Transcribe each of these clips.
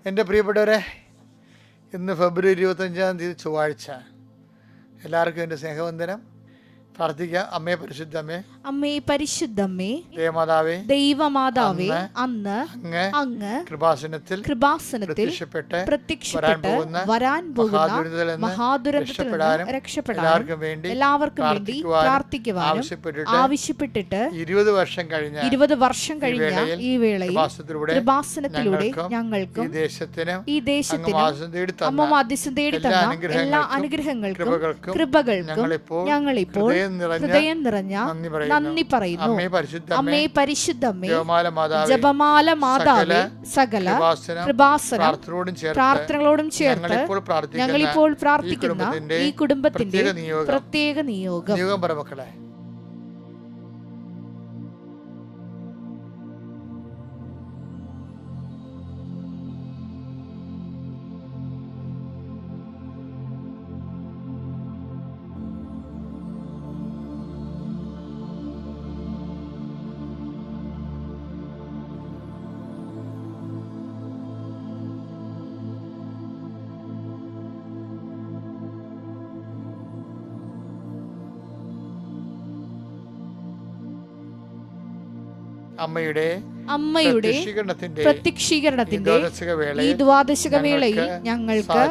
എൻ്റെ പ്രിയപ്പെട്ടവരെ, ഇന്ന് ഫെബ്രുവരി 25 ചൊവ്വാഴ്ച. എല്ലാവർക്കും എൻ്റെ സ്നേഹവന്ദനം. പ്രാർത്ഥിക്കാം. അമ്മേ പരിശുദ്ധമ്മേ, അമ്മേ പരിശുദ്ധമ്മേ, ദേവമാതാവേ, ദൈവമാതാവേ, അന്ന് അങ്ങ് കൃപാസനത്തിൽ പ്രത്യക്ഷപ്പെട്ട് വരാൻ പോകുന്ന മഹാദുരന്തത്തിൽ നിന്ന് രക്ഷപ്പെടാനും എല്ലാവർക്കും വേണ്ടി പ്രാർത്ഥിക്കുവാനും ആവശ്യപ്പെട്ടിട്ട് 20 വർഷം കഴിഞ്ഞ ഈ വേളയിൽ കൃപാസനത്തിലൂടെ ഞങ്ങൾക്കും ഈ ദേശത്തിനും അമ്മ മാധ്യസ്ഥം തേടി തന്ന എല്ലാ അനുഗ്രഹങ്ങൾക്കും കൃപകൾക്കും ഞങ്ങളിപ്പോൾ ഹൃദയം നിറഞ്ഞ നന്ദി പറയുന്നു. അമ്മേ പരിശുദ്ധമ്മേ, ജപമാല മാതാവേ, സകല കൃപാസനം പ്രാർത്ഥനകളോടും ചേർത്ത് ഞങ്ങളിപ്പോൾ പ്രാർത്ഥിക്കുന്ന ഈ കുടുംബത്തിന്റെ പ്രത്യേക നിയോഗം. മക്കളെ, അമ്മയുടെ പ്രത്യക്ഷീകരണത്തിന്റെ ഈ ദ്വാദശക വേളയിൽ ഞങ്ങൾക്ക്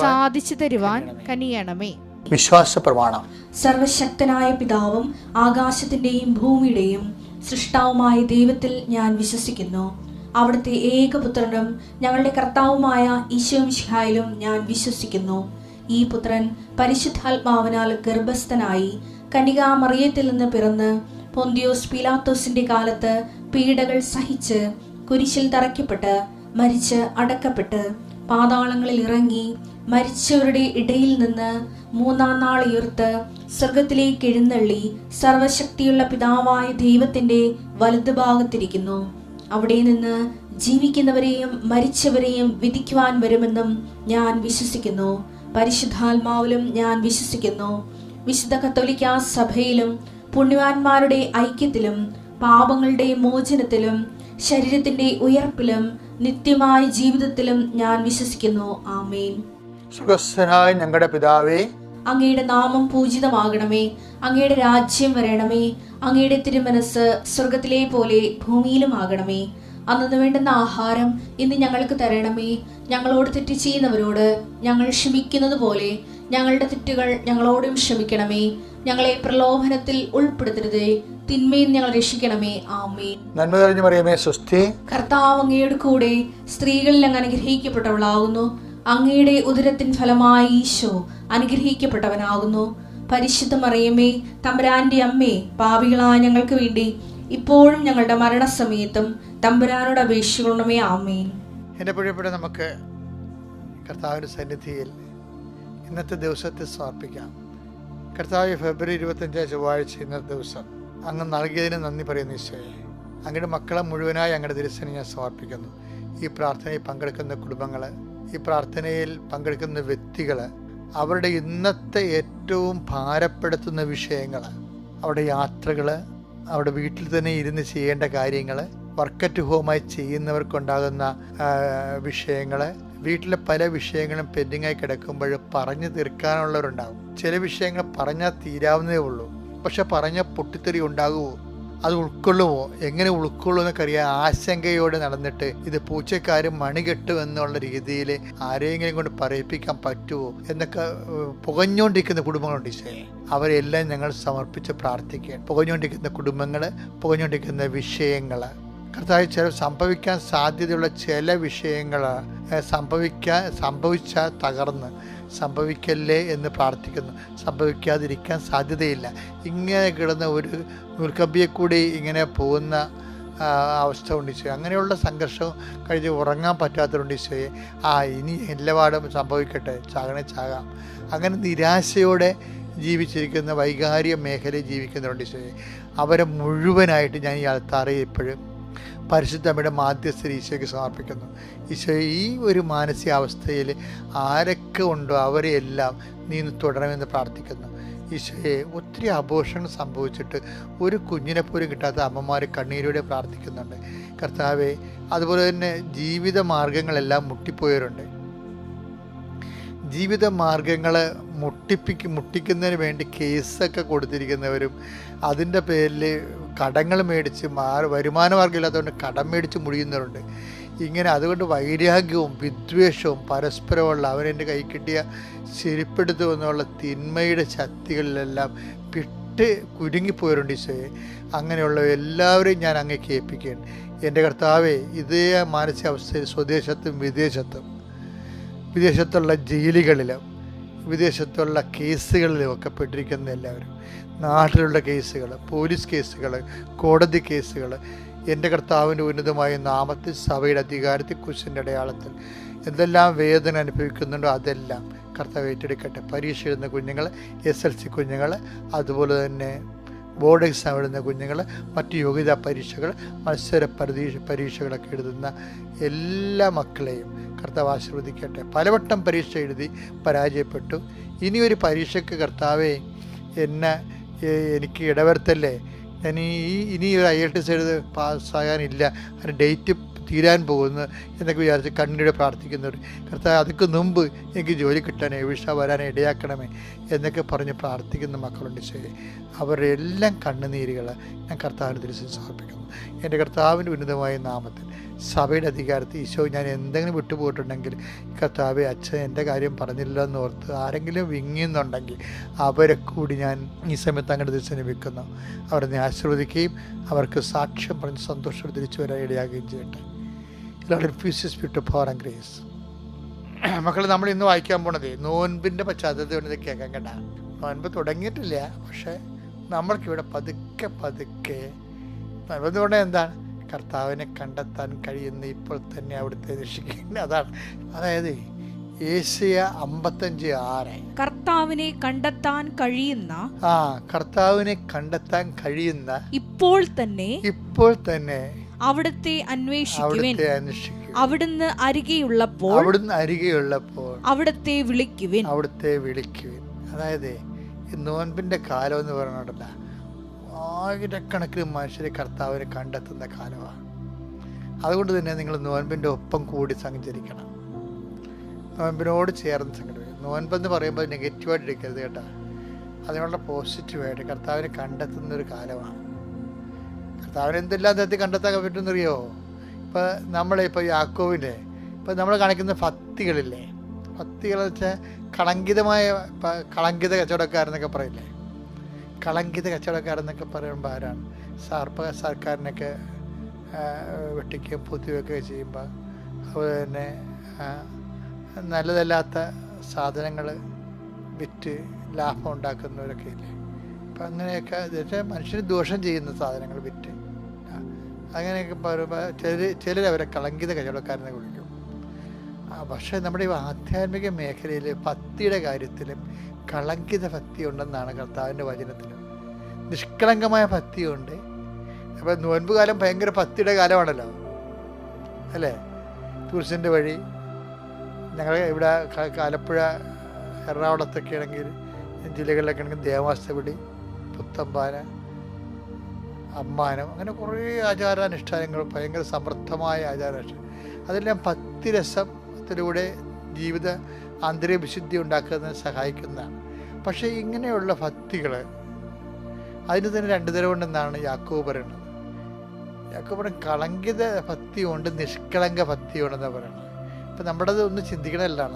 സാധിച്ചു തരുവാൻ കനിയണമേ. വിശ്വാസ പ്രമാണം. സർവശക്തനായ പിതാവും ആകാശത്തിന്റെയും ഭൂമിയുടെയും സൃഷ്ടാവുമായ ദൈവത്തിൽ ഞാൻ വിശ്വസിക്കുന്നു. അവിടുത്തെ ഏകപുത്രനും ഞങ്ങളുടെ കർത്താവുമായ ഈശോ മിശിഹായിലും ഞാൻ വിശ്വസിക്കുന്നു. ഈ പുത്രൻ പരിശുദ്ധാത്മാവിനാൽ ഗർഭസ്ഥനായി കന്യകാമറിയത്തിൽ നിന്ന് പിറന്ന് പൊന്തിയോസ് പീലാത്തോസിന്റെ കാലത്ത് പീഡകൾ സഹിച്ച് കുരിശിൽ തറയ്ക്കപ്പെട്ട് മരിച്ച് അടക്കപ്പെട്ട് പാതാളങ്ങളിൽ ഇറങ്ങി മരിച്ചവരുടെ ഇടയിൽ നിന്ന് 3-ാം നാൾ ഉയർത്ത് സ്വർഗത്തിലേക്ക് എഴുന്നള്ളി സർവശക്തിയുള്ള പിതാവായ ദൈവത്തിന്റെ വലതുഭാഗത്തിരിക്കുന്നു. അവിടെ നിന്ന് ജീവിക്കുന്നവരെയും മരിച്ചവരെയും വിധിക്കുവാൻ വരുമെന്നും ഞാൻ വിശ്വസിക്കുന്നു. പരിശുദ്ധാത്മാവിലും ഞാൻ വിശ്വസിക്കുന്നു. വിശുദ്ധ കത്തോലിക്കാ സഭയിലും പുണ്യവാന്മാരുടെ ഐക്യത്തിലും പാപങ്ങളുടെ മോചനത്തിലും ശരീരത്തിന്റെ ഉയർപ്പിലും നിത്യമായ ജീവിതത്തിലും ഞാൻ വിശ്വസിക്കുന്നു. ആമേൻ. സുഖസ്ഥനായ ഞങ്ങളുടെ പിതാവേ, അങ്ങയുടെ നാമം പൂജിതമാകണമേ. അങ്ങയുടെ രാജ്യം വരണമേ. അങ്ങയുടെ തിരുമനസ് സ്വർഗത്തിലെ പോലെ ഭൂമിയിലും ആകണമേ. അന്നു വേണ്ടുന്ന ആഹാരം ഇന്ന് ഞങ്ങൾക്ക് തരണമേ. ഞങ്ങളോട് തെറ്റ് ചെയ്യുന്നവരോട് ഞങ്ങൾ ക്ഷമിക്കുന്നത് പോലെ ഞങ്ങളുടെ തെറ്റുകൾ ഞങ്ങളോടും ക്ഷമിക്കണമേ. ഞങ്ങളെ പ്രലോഭനത്തിൽ ഉൾപ്പെടുത്തരുതേ, തിന്മയിൽ ഞങ്ങൾ രക്ഷിക്കണമേ. ആമേൻ. നന്മ നിറഞ്ഞ മറിയമേ, സ്വസ്തി. കർത്താവ് അങ്ങയുടെ കൂടെ സ്ത്രീകളിൽ അങ്ങ് അനുഗ്രഹിക്കപ്പെട്ടവളാകുന്നു. അങ്ങയുടെ ഉദരത്തിൻ ഫലമായി ഈശോ അനുഗ്രഹിക്കപ്പെട്ടവനാകുന്നു. പരിശുദ്ധ മറിയമേ, തമ്പുരാന്റെ അമ്മേ, പാപികളായ ഞങ്ങൾക്ക് വേണ്ടി ഇപ്പോഴും ഞങ്ങളുടെ മരണസമയത്തും തമ്പുരാനോട് അപേക്ഷിക്കണമേ. ആമേൻ. എൻ്റെ പ്രിയപ്പെട്ട, നമുക്ക് കർത്താവിൻ്റെ സന്നിധിയിൽ ഇന്നത്തെ ദിവസത്തെ സമർപ്പിക്കാം. കർത്താവ്, ഫെബ്രുവരി 25 ചൊവ്വാഴ്ച ഇന്നത്തെ ദിവസം അങ്ങ് നൽകിയതിന് നന്ദി പറയുന്നു ഈശോയെ. അങ്ങയുടെ മക്കളെ മുഴുവനായി അങ്ങയുടെ തിരുസന്നിധിയിൽ ഞാൻ സമർപ്പിക്കുന്നു. ഈ പ്രാർത്ഥനയിൽ പങ്കെടുക്കുന്ന കുടുംബങ്ങൾ, ഈ പ്രാർത്ഥനയിൽ പങ്കെടുക്കുന്ന വ്യക്തികൾ, അവരുടെ ഇന്നത്തെ ഏറ്റവും ഭാരപ്പെടുത്തുന്ന വിഷയങ്ങൾ, അവരുടെ യാത്രകൾ, അവിടെ വീട്ടിൽ തന്നെ ഇരുന്ന് ചെയ്യേണ്ട കാര്യങ്ങൾ, വർക്ക് അറ്റ് ഹോമായി ചെയ്യുന്നവർക്കുണ്ടാകുന്ന വിഷയങ്ങൾ, വീട്ടിലെ പല വിഷയങ്ങളും പെൻഡിങ്ങായി കിടക്കുമ്പോൾ പറഞ്ഞു തീർക്കാനുള്ളവരുണ്ടാകും. ചില വിഷയങ്ങൾ പറഞ്ഞാൽ തീരാവുന്നതേ ഉള്ളൂ. പക്ഷെ പറഞ്ഞ പൊട്ടിത്തെറി ഉണ്ടാകുമോ, അത് ഉൾക്കൊള്ളുമോ, എങ്ങനെ ഉൾക്കൊള്ളും എന്നൊക്കെ അറിയാൻ ആശങ്കയോടെ നടന്നിട്ട് ഇത് പൂച്ചക്കാരും മണികെട്ടും എന്നുള്ള രീതിയിൽ ആരെങ്കിലും കൊണ്ട് പറയിപ്പിക്കാൻ പറ്റുമോ എന്നൊക്കെ പുകഞ്ഞുകൊണ്ടിരിക്കുന്ന കുടുംബങ്ങളുണ്ട്. ഈശോയെ, അവരെല്ലാം ഞങ്ങൾ സമർപ്പിച്ച് പ്രാർത്ഥിക്കുകയാണ്. പുകഞ്ഞുകൊണ്ടിരിക്കുന്ന കുടുംബങ്ങൾ, പുകഞ്ഞുകൊണ്ടിരിക്കുന്ന വിഷയങ്ങൾ, കർത്താവ്, ചില സംഭവിക്കാൻ സാധ്യതയുള്ള ചില വിഷയങ്ങൾ സംഭവിച്ചാൽ തകർന്ന് സംഭവിക്കല്ലേ എന്ന് പ്രാർത്ഥിക്കുന്നു. സംഭവിക്കാതിരിക്കാൻ സാധ്യതയില്ല. ഇങ്ങനെ കിടന്ന ഒരു നൂൽക്കമ്പിയെ കൂടി ഇങ്ങനെ പോകുന്ന അവസ്ഥ ഉണ്ട് ഈശോയെ. അങ്ങനെയുള്ള സംഘർഷം കഴിഞ്ഞ് ഉറങ്ങാൻ പറ്റാത്തതുകൊണ്ട് ഈശോയെ, ഇനി എല്ലാപാടും സംഭവിക്കട്ടെ, ചാകണേ ചാകാം, അങ്ങനെ നിരാശയോടെ ജീവിച്ചിരിക്കുന്ന വൈകാരിക മേഖലയിൽ ജീവിക്കുന്നവരുണ്ട് ഈശോയെ. അവരെ മുഴുവനായിട്ട് ഞാൻ ഈ അൾത്താറയിൽ ഇപ്പോഴും പരിശുദ്ധ അമ്മയുടെ മാധ്യസ്ഥ ഈശോയ്ക്ക് സമർപ്പിക്കുന്നു. ഈശോ, ഈ ഒരു മാനസികാവസ്ഥയിൽ ആരൊക്കെ ഉണ്ടോ അവരെയെല്ലാം നീ തുടരണമെന്ന് പ്രാർത്ഥിക്കുന്നു. ഈശോയെ, ഒത്തിരി അബോർഷങ്ങൾ സംഭവിച്ചിട്ട് ഒരു കുഞ്ഞിനെ പോലും കിട്ടാത്ത അമ്മമാർ കണ്ണീരോടെ പ്രാർത്ഥിക്കുന്നുണ്ട് കർത്താവെ. അതുപോലെ തന്നെ ജീവിത മാർഗങ്ങളെല്ലാം മുട്ടിപ്പോയവരുണ്ട്. ജീവിത മാർഗങ്ങൾ മുട്ടിക്കുന്നതിന് വേണ്ടി കേസൊക്കെ കൊടുത്തിരിക്കുന്നവരും, അതിൻ്റെ പേരിൽ കടങ്ങൾ മേടിച്ച് വരുമാന മാർഗ്ഗമില്ലാത്തതുകൊണ്ട് കടം മേടിച്ച് മുടിയുന്നവരുണ്ട്. ഇങ്ങനെ അതുകൊണ്ട് വൈരാഗ്യവും വിദ്വേഷവും പരസ്പരമുള്ള അവനെൻ്റെ കൈ കിട്ടിയ ശരിപ്പെടുത്തുമെന്നുള്ള തിന്മയുടെ ശക്തികളിലെല്ലാം വിട്ട് കുരുങ്ങിപ്പോയവരുണ്ട് ഈശോയെ. അങ്ങനെയുള്ള എല്ലാവരെയും ഞാൻ അങ്ങേക്ക് ഏൽപ്പിക്കുകയാണ്. എൻ്റെ കർത്താവെ, ഇതേ മാനസികാവസ്ഥയിൽ സ്വദേശത്തും വിദേശത്തുള്ള ജയിലുകളിലും വിദേശത്തുള്ള കേസുകളിലും ഒക്കെ പെട്ടിരിക്കുന്ന എല്ലാവരും, നാട്ടിലുള്ള കേസുകൾ, പോലീസ് കേസുകൾ, കോടതി കേസുകൾ, എൻ്റെ കർത്താവിൻ്റെ ഉന്നതമായ നാമത്തിൽ സഭയുടെ അധികാരത്തിൽ കുരിശിൻ്റെ അടയാളത്തിൽ എന്തെല്ലാം വേദന അനുഭവിക്കുന്നുണ്ടോ അതെല്ലാം കർത്താവ് ഏറ്റെടുക്കട്ടെ. പരീക്ഷ എഴുതുന്ന കുഞ്ഞുങ്ങൾ, SLC കുഞ്ഞുങ്ങൾ, അതുപോലെ തന്നെ ബോർഡ് എക്സാം എഴുതുന്ന കുഞ്ഞുങ്ങൾ, മറ്റ് യോഗ്യതാ പരീക്ഷകൾ, മത്സര പരീക്ഷകളൊക്കെ എഴുതുന്ന എല്ലാ മക്കളെയും കർത്താവ് ആശീർവദിക്കട്ടെ. പലവട്ടം പരീക്ഷ എഴുതി പരാജയപ്പെട്ടു. ഇനിയൊരു പരീക്ഷയ്ക്ക് കർത്താവെ എനിക്ക് ഇടവരുത്തല്ലേ, ഞാൻ ഇനി ഒരു IELTS എഴുതി പാസ്സാകാനില്ല, അതിന് ഡേറ്റ് തീരാൻ പോകുന്നു എന്നൊക്കെ വിചാരിച്ച് കണ്ണീരോടെ പ്രാർത്ഥിക്കുന്നവർ, കർത്താവ് അതൊക്കെ മുമ്പ് എനിക്ക് ജോലി കിട്ടാനേ, വിഷ വരാനേ ഇടയാക്കണമേ എന്നൊക്കെ പറഞ്ഞ് പ്രാർത്ഥിക്കുന്ന മക്കളുണ്ട്. ശരി, അവരുടെ എല്ലാം കണ്ണുനീരുകൾ ഞാൻ കർത്താവിന് തിരിച്ച് സമർപ്പിക്കുന്നു. എൻ്റെ കർത്താവിൻ്റെ ഉന്നതമായ നാമത്തിൽ സഭയുടെ അധികാരത്തിൽ ഈശോ, ഞാൻ എന്തെങ്കിലും വിട്ടുപോയിട്ടുണ്ടെങ്കിൽ കർത്താവെ, അച്ഛൻ എൻ്റെ കാര്യം പറഞ്ഞില്ല എന്നോർത്ത് ആരെങ്കിലും വിങ്ങിയെന്നുണ്ടെങ്കിൽ അവരെ കൂടി ഞാൻ ഈ സമയത്ത് അങ്ങോട്ട് തിരിച്ചു വെക്കുന്നു. അവരെ നീ ആശീർവദിക്കുകയും അവർക്ക് സാക്ഷ്യം പറഞ്ഞ് സന്തോഷം തിരിച്ചു വരാൻ ഇടയാകുകയും ചെയ്യട്ടെ. Power and grace. മക്കൾ, നമ്മൾ ഇന്ന് വായിക്കാൻ പോണത് നോൻപിൻ്റെ പശ്ചാത്തലത്തിൽ വേണ്ടത് കേൾക്കാൻ കേട്ടാ. നോൻപ് തുടങ്ങിയിട്ടില്ല, പക്ഷെ നമ്മൾക്കിവിടെ പതുക്കെ നോൻപെന്ന് പറഞ്ഞാൽ എന്താണ്? കർത്താവിനെ കണ്ടെത്താൻ കഴിയുന്ന ഇപ്പോൾ തന്നെ അവിടുത്തെ രക്ഷിക്കുന്നത്. അതാണ്, അതായത് ഏശയ്യ 55:6 കർത്താവിനെ കണ്ടെത്താൻ കഴിയുന്ന കർത്താവിനെ കണ്ടെത്താൻ കഴിയുന്ന ഇപ്പോൾ തന്നെ അവിടുത്തെ അന്വേഷിക്കുവിൻ. അവിടുന്ന് അരികെയുള്ളപ്പോൾ അവിടുത്തെ വിളിക്കുവിൻ. അതായത് ഈ നോൻപിന്റെ കാലം എന്ന് പറഞ്ഞിട്ടല്ല, ആയിരക്കണക്കിന് മനുഷ്യരെ കർത്താവിനെ കണ്ടെത്തുന്ന കാലമാണ്. അതുകൊണ്ട് തന്നെ നിങ്ങൾ നോൻപിൻ്റെ ഒപ്പം കൂടി സഞ്ചരിക്കണം, നോൻപിനോട് ചേർന്ന് സഞ്ചരിക്കണം. നോൻപെന്ന് പറയുമ്പോൾ നെഗറ്റീവായിട്ട് എടുക്കരുത് കേട്ടോ, അതിനുള്ള പോസിറ്റീവായിട്ട് കർത്താവിനെ കണ്ടെത്തുന്നൊരു കാലമാണ്. കർത്താവിനെ എന്തെല്ലാം തരത്തിൽ കണ്ടെത്താൻ പറ്റുമെന്നറിയോ? ഇപ്പോൾ യാക്കോബിൻ്റെ നമ്മൾ കാണിക്കുന്ന ഭക്തികളില്ലേ, ഭക്തികളെന്ന് വെച്ചാൽ കളങ്കിത കച്ചവടക്കാരെന്നൊക്കെ പറയില്ലേ. കളങ്കിത കച്ചവടക്കാരെന്നൊക്കെ പറയുമ്പോൾ ആരാണ്? സർക്കാരിനൊക്കെ വെട്ടിക്കുകയും പൊതുവെക്കുകയും ചെയ്യുമ്പോൾ, അതുപോലെ തന്നെ നല്ലതല്ലാത്ത സാധനങ്ങൾ വിറ്റ് ലാഭം ഉണ്ടാക്കുന്നവരൊക്കെ ഇല്ലേ. അപ്പം അങ്ങനെയൊക്കെ മനുഷ്യന് ദോഷം ചെയ്യുന്ന സാധനങ്ങൾ വിറ്റ് അങ്ങനെയൊക്കെ പറയുമ്പോൾ ചിലരവരെ കളങ്കിത കച്ചവടക്കാരനെ വിളിക്കും. പക്ഷേ നമ്മുടെ ഈ ആധ്യാത്മിക മേഖലയിൽ ഭക്തിയുടെ കാര്യത്തിലും കളങ്കിത ഭക്തി ഉണ്ടെന്നാണ് കർത്താവിൻ്റെ വചനത്തിലും. നിഷ്കളങ്കമായ ഭക്തിയുണ്ട്. അപ്പോൾ നോൻപ് കാലം ഭയങ്കര ഭക്തിയുടെ കാലമാണല്ലോ, അല്ലേ? കുരിശിൻ്റെ വഴി ഞങ്ങൾ ഇവിടെ ആലപ്പുഴ, എറണാകുളത്തൊക്കെ ആണെങ്കിൽ, ജില്ലകളിലൊക്കെ ആണെങ്കിൽ ദേവാസ്തപിടി, പുത്തമ്പാന, അമ്മാനം, അങ്ങനെ കുറേ ആചാരാനുഷ്ഠാനങ്ങൾ, ഭയങ്കര സമൃദ്ധമായ ആചാരാനുഷ്ഠാനം. അതെല്ലാം ഭക്തിരസത്തിലൂടെ ജീവിത ആന്തരിക വിശുദ്ധി ഉണ്ടാക്കുന്നതിന് സഹായിക്കുന്നതാണ്. പക്ഷേ ഇങ്ങനെയുള്ള ഭക്തികൾ അതിന് തന്നെ രണ്ടു തരം ഉണ്ടെന്നാണ് യാക്കോബ് പറയുന്നത്. യാക്കോബ് പറയുന്നത് കളങ്കിത ഭക്തിയുണ്ട്, നിഷ്കളങ്ക ഭക്തിയുണ്ടെന്നാണ് പറയുന്നത്. ഇപ്പം നമ്മുടേത് ഒന്ന് ചിന്തിക്കണമല്ലാണ്,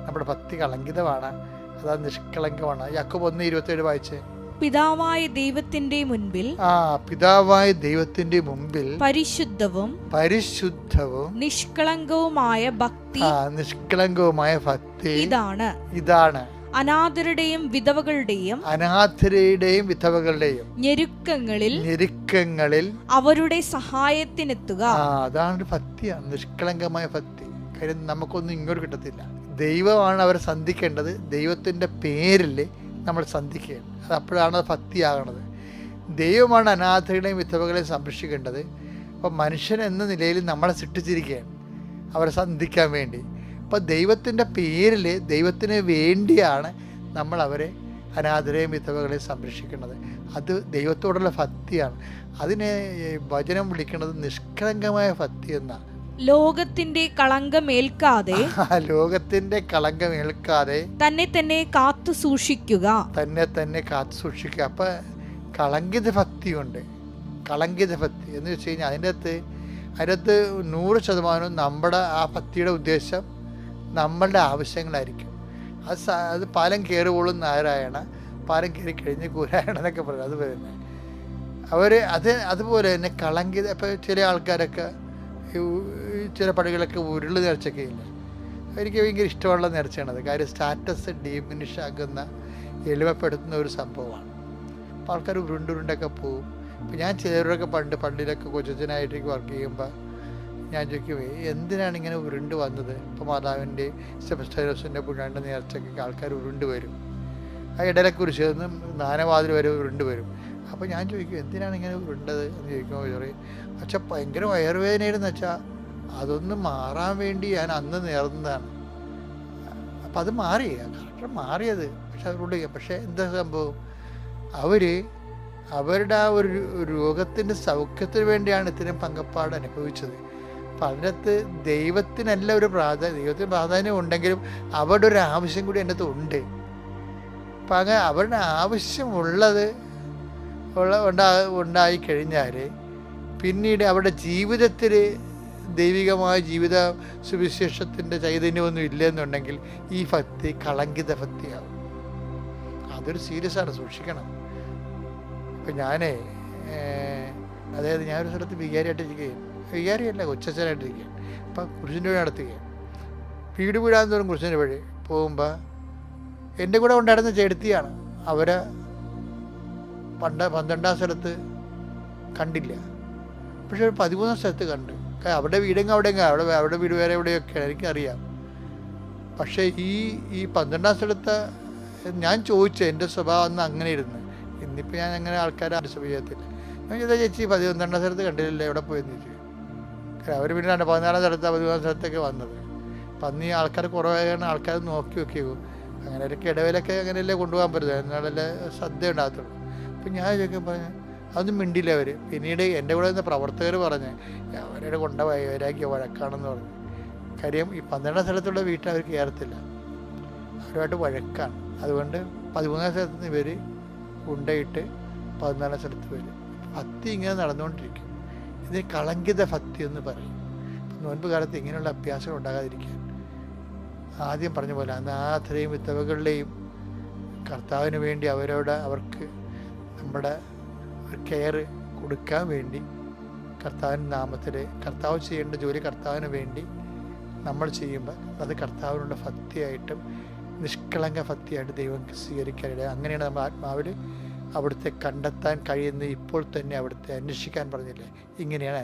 നമ്മുടെ ഭക്തി കളങ്കിതമാണ്, അതാ നിഷ്കളങ്കമാണ്. യാക്കോബ് 1:27 വായിച്ചേ. പിതാവായ ദൈവത്തിന്റെ മുൻപിൽ പരിശുദ്ധവും നിഷ്കളങ്കവുമായ ഭക്തി ഇതാണ് അനാഥരുടെയും വിധവകളുടെയും ഞെരുക്കങ്ങളിൽ അവരുടെ സഹായത്തിനെത്തുക. അതാണ് ഭക്തിയാണ്, നിഷ്കളങ്കമായ ഭക്തി. കാര്യം നമുക്കൊന്നും ഇങ്ങോട്ട് കിട്ടത്തില്ല. ദൈവമാണ് അവരെ സന്ധിക്കേണ്ടത്, ദൈവത്തിന്റെ പേരിൽ നമ്മൾ സന്ധിക്കുകയാണ്. അത് അപ്പോഴാണ് ഭക്തിയാകണത്. ദൈവമാണ് അനാഥകളെയും വിധവകളെയും സംരക്ഷിക്കേണ്ടത്. അപ്പം മനുഷ്യൻ എന്ന നിലയിൽ നമ്മളെ സൃഷ്ടിച്ചിരിക്കുകയാണ് അവരെ സന്ധിക്കാൻ വേണ്ടി. അപ്പം ദൈവത്തിൻ്റെ പേരിൽ, ദൈവത്തിന് വേണ്ടിയാണ് നമ്മൾ അവരെ അനാഥരെയും വിധവകളെയും സംരക്ഷിക്കുന്നത്. അത് ദൈവത്തോടുള്ള ഭക്തിയാണ്. അതിനെ വചനം വിളിക്കുന്നത് നിഷ്കളങ്കമായ ഭക്തി എന്നാണ്. ലോകത്തിന്റെ കളങ്കമേൽക്കാതെ ലോകത്തിന്റെ കളങ്കമേൽക്കാതെ തന്നെ തന്നെ കാത്തു സൂക്ഷിക്കുക. തന്നെ തന്നെ കാത്തു സൂക്ഷിക്കുക. അപ്പം കളങ്കിത ഭക്തിയുണ്ട്. കളങ്കിത ഭക്തി എന്ന് വെച്ച് കഴിഞ്ഞാൽ അതിൻ്റെ അകത്ത് 100% നമ്മുടെ ആ ഭക്തിയുടെ ഉദ്ദേശം നമ്മളുടെ ആവശ്യങ്ങളായിരിക്കും. അത് പാലം കയറുവോളും നാരായണ, പാലം കയറി കഴിഞ്ഞ് കൂരായണ എന്നൊക്കെ പറയും. അതുപോലെ തന്നെ അതുപോലെ തന്നെ കളങ്കിത. ഇപ്പോൾ ചില ആൾക്കാരൊക്കെ ചില പള്ളികളൊക്കെ ഉരുള് നേർച്ചയൊക്കെ ഇല്ല. എനിക്ക് ഭയങ്കര ഇഷ്ടമുള്ള നേർച്ചയാണത്. കാര്യം സ്റ്റാറ്റസ് ഡിമിനിഷ് ആക്കുന്ന, എളിമപ്പെടുത്തുന്ന ഒരു സംഭവമാണ്. അപ്പോൾ ആൾക്കാർ ഉരുണ്ടൊക്കെ പോവും. ഇപ്പം ഞാൻ ചിലരൊക്കെ പള്ളിയിലൊക്കെ കൊച്ചനായിട്ട് വർക്ക് ചെയ്യുമ്പോൾ ഞാൻ ചോദിക്കും, എന്തിനാണ് ഇങ്ങനെ ഉരുണ്ട് വന്നത്? ഇപ്പോൾ മാതാവിൻ്റെ സെബസ്ത്യാനോസിൻ്റെ പുണ്യാണ്ട് നേർച്ചയ്ക്ക് ആൾക്കാർ ഉരുണ്ട് വരും. ആ ഇടയിലക്കുറിച്ച് നാനവാതിൽ വരെ ഉരുണ്ട് വരും. അപ്പോൾ ഞാൻ ചോദിക്കും, എന്തിനാണ് ഇങ്ങനെ ഉരുണ്ടത് എന്ന് ചോദിക്കുമ്പോൾ പറയും, പക്ഷേ ഭയങ്കര വയറുവേദനയെന്ന് വെച്ചാൽ അതൊന്ന് മാറാൻ വേണ്ടി ഞാൻ അന്ന് നേർന്നതാണ്. അപ്പം അത് മാറി, കറക്റ്റ് മാറിയത്. പക്ഷേ എന്താ സംഭവം, അവരുടെ ആ ഒരു രോഗത്തിൻ്റെ സൗഖ്യത്തിന് വേണ്ടിയാണ് ഇത്രയും പങ്കപ്പാട് അനുഭവിച്ചത്. അപ്പം അതിനകത്ത് ദൈവത്തിനല്ല ദൈവത്തിന് പ്രാധാന്യം ഉണ്ടെങ്കിലും അവരുടെ ഒരു ആവശ്യം കൂടി അതിനകത്ത് ഉണ്ട്. അപ്പം അങ്ങനെ അവരുടെ ആവശ്യമുള്ളത് ഉണ്ടായിക്കഴിഞ്ഞാൽ പിന്നീട് അവരുടെ ജീവിതത്തിൽ ദൈവികമായ ജീവിത സുവിശേഷത്തിൻ്റെ ചൈതന്യമൊന്നും ഇല്ലെന്നുണ്ടെങ്കിൽ ഈ ഭക്തി കളങ്കിത ഭക്തിയാവും. അതൊരു സീരിയസാണ്, സൂക്ഷിക്കണം. ഇപ്പം അതായത് ഞാനൊരു സ്ഥലത്ത് വികാരിയായിട്ടിരിക്കുകയും, വികാരിയല്ല കൊച്ചച്ഛനായിട്ടിരിക്കുകയും, അപ്പം കുരിശിൻ്റെ വഴി നടത്തുകയും, വീട് വീടാൻ തോറും കുരിശിൻ്റെ വഴി പോകുമ്പോൾ എൻ്റെ കൂടെ ഉണ്ടായിരുന്ന ചേട്ടത്തിയാണ്. അവരെ 12ാം സ്ഥലത്ത് കണ്ടില്ല, പക്ഷെ 13ാം സ്ഥലത്ത് കണ്ട്. അവിടെ അവരുടെ വീട് വേറെ എവിടെയൊക്കെയാണ് എനിക്കറിയാം. പക്ഷേ ഈ 12ാം സ്ഥലത്ത് ഞാൻ ചോദിച്ചു, എൻ്റെ സ്വഭാവം അന്ന് അങ്ങനെ ഇരുന്ന്. ഇന്നിപ്പോൾ ഞാൻ അങ്ങനെ ആൾക്കാരെ അനുസരിക്കത്തില്ല. ഞാൻ ചോദിച്ചാൽ, ചേച്ചി 12ാം സ്ഥലത്ത് കണ്ടില്ലല്ലോ, എവിടെ പോയെന്ന് ചോദിച്ചു. അവർ പിന്നെ 14ാം സ്ഥലത്ത് 13ാം സ്ഥലത്തൊക്കെ വന്നത്. അപ്പം അന്ന് ഈ ആൾക്കാർ കുറവായാണ്, ആൾക്കാർ നോക്കി അങ്ങനെയൊക്കെ ഇടവേലൊക്കെ അങ്ങനെയല്ലേ കൊണ്ടുപോകാൻ പറ്റുന്നത്, എന്നാലല്ലേ ശ്രദ്ധ ഉണ്ടാകത്തുള്ളൂ. അപ്പം ഞാൻ ചോദിക്കുമ്പോൾ അതൊന്നും മിണ്ടില്ല അവർ. പിന്നീട് എൻ്റെ കൂടെ നിന്ന് പ്രവർത്തകർ പറഞ്ഞ് അവരുടെ വൈരാഗ്യ വഴക്കാണെന്ന് പറഞ്ഞു. കാര്യം ഈ 12ാം സ്ഥലത്തുള്ള വീട്ടിൽ അവർ കയറത്തില്ല, അവരുമായിട്ട് വഴക്കാണ്. അതുകൊണ്ട് 13ാം സ്ഥലത്ത് നിന്ന് ഇവർ ഉണ്ടയിട്ട് 14ാം സ്ഥലത്ത് വരും. ഭക്തി ഇങ്ങനെ നടന്നുകൊണ്ടിരിക്കും. ഇതിന് കളങ്കിത ഭക്തി എന്ന് പറയും. നോൻപ് കാലത്ത് ഇങ്ങനെയുള്ള അഭ്യാസങ്ങൾ ഉണ്ടാകാതിരിക്കാൻ ആദ്യം പറഞ്ഞ പോലെ അനാഥരെയും വിധവകളുടെയും കർത്താവിന് വേണ്ടി അവർക്ക് നമ്മുടെ ഒരു കെയർ കൊടുക്കാൻ വേണ്ടി കർത്താവിൻ്റെ നാമത്തിൽ കർത്താവ് ചെയ്യേണ്ട ജോലി കർത്താവിന് വേണ്ടി നമ്മൾ ചെയ്യുമ്പോൾ അത് കർത്താവിനുള്ള ഭക്തിയായിട്ടും നിഷ്കളങ്ക ഭക്തിയായിട്ട് ദൈവം സ്വീകരിക്കാനിട. അങ്ങനെയാണ് നമ്മൾ ആത്മാവിൽ അവിടുത്തെ കണ്ടെത്താൻ കഴിയുന്നത്. ഇപ്പോൾ തന്നെ അവിടുത്തെ അന്വേഷിക്കാൻ പറഞ്ഞില്ലേ, ഇങ്ങനെയാണ്